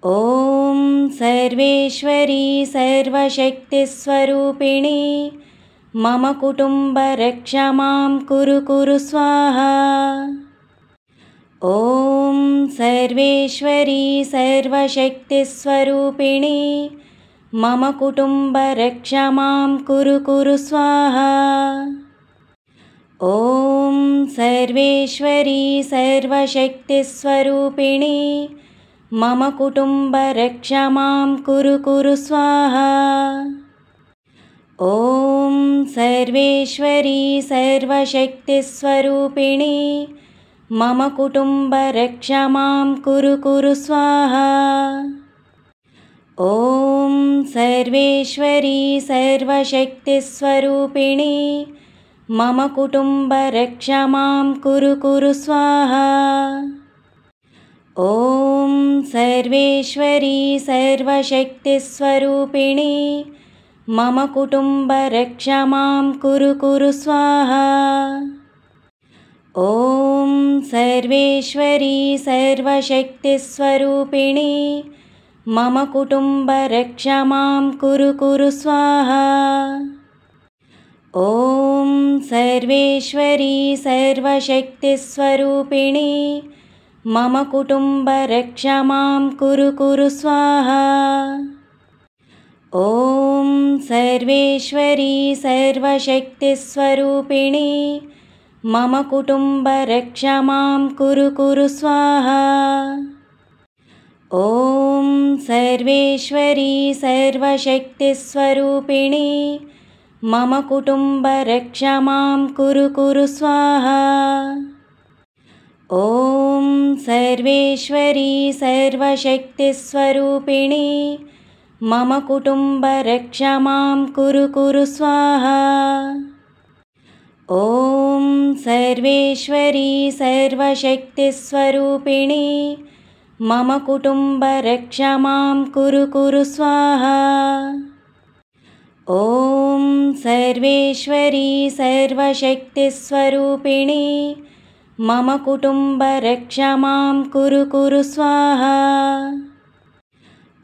ॐ सर्वेश्वरी सर्वशक्तिस्वरूपिणी मम कुटुम्बरक्ष मां कुरु स्वाहा। ॐ सर्वेश्वरी सर्वशक्तिस्वरूपिणी मम कुटुम्बरक्ष मां कुरु स्वाहा। ॐ सर्वेश्वरी सर्वशक्तिस्वरूपिणी मम कुटुम्बरक्ष मां कुरु स्वाहा। ॐ सर्वेश्वरी सर्वशक्तिस्वरूपिणी मम कुटुम्बरक्ष मां कुरु स्वाहा। ॐ सर्वेश्वरी सर्वशक्तिस्वरूपिणी मम कुटुम्बरक्ष मां कुरु स्वाहा। ॐ सर्वेश्वरी सर्वशक्तिस्वरूपिणी मम कुटुम्बरक्ष मां कुरु स्वाहा। ॐ सर्वेश्वरी सर्वशक्तिस्वरूपिणी मम कुटुम्बरक्ष मां कुरु स्वाहा। ॐ सर्वेश्वरी सर्वशक्तिस्वरूपिणी मम कुटुम्बरक्ष मां कुरु स्वाहा। ॐ सर्वेश्वरी सर्वशक्तिस्वरूपिणी मम कुटुम्बरक्ष मां कुरु स्वाहा। ॐ सर्वेश्वरी सर्वशक्तिस्वरूपिणी मम कुटुम्बरक्ष मां कुरु स्वाहा। ॐ सर्वेश्वरी सर्वशक्तिस्वरूपिणी मम कुटुम्बरक्ष मां कुरु स्वाहा। ॐ सर्वेश्वरी सर्वशक्तिस्वरूपिणी मम कुटुम्बरक्ष मां कुरु स्वाहा। ॐ सर्वेश्वरी सर्वशक्तिस्वरूपिणी मम कुटुम्बरक्ष मां कुरु स्वाहा।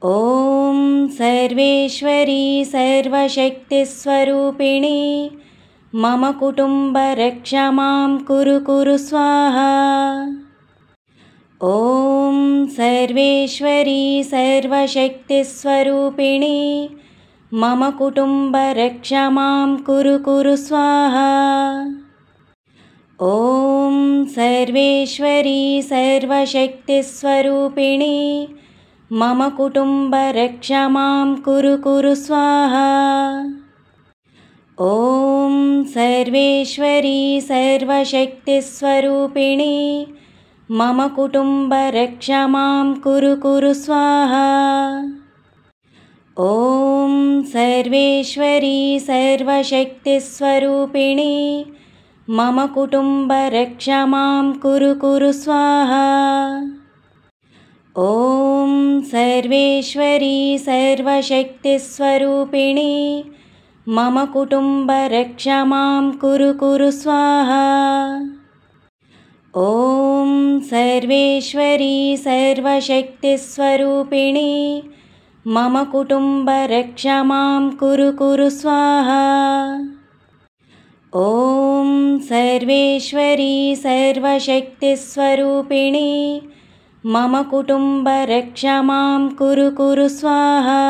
ॐ सर्वेश्वरी सर्वशक्तिस्वरूपिणी मम कुटुम्बरक्ष मां कुरु स्वाहा। ॐ सर्वेश्वरी सर्वशक्तिस्वरूपिणी मम कुटुम्बरक्ष मां कुरु स्वाहा। ॐ सर्वेश्वरी सर्वशक्तिस्वरूपिणी मम कुटुम्बरक्ष मां कुरु स्वाहा। ॐ सर्वेश्वरी सर्वशक्तिस्वरूपिणी मम कुटुम्बरक्ष मां कुरु स्वाहा। ॐ सर्वेश्वरी सर्वशक्तिस्वरूपिणी मम कुटुम्बरक्ष मां कुरु स्वाहा। ॐ सर्वेश्वरी सर्वशक्तिस्वरूपिणी मम कुटुम्बरक्ष मां कुरु स्वाहा। ॐ सर्वेश्वरी सर्वशक्तिस्वरूपिणी मम कुटुम्बरक्ष मां कुरु स्वाहा। ॐ सर्वेश्वरी सर्वशक्तिस्वरूपिणी मम कुटुम्बरक्ष मां कुरु स्वाहा।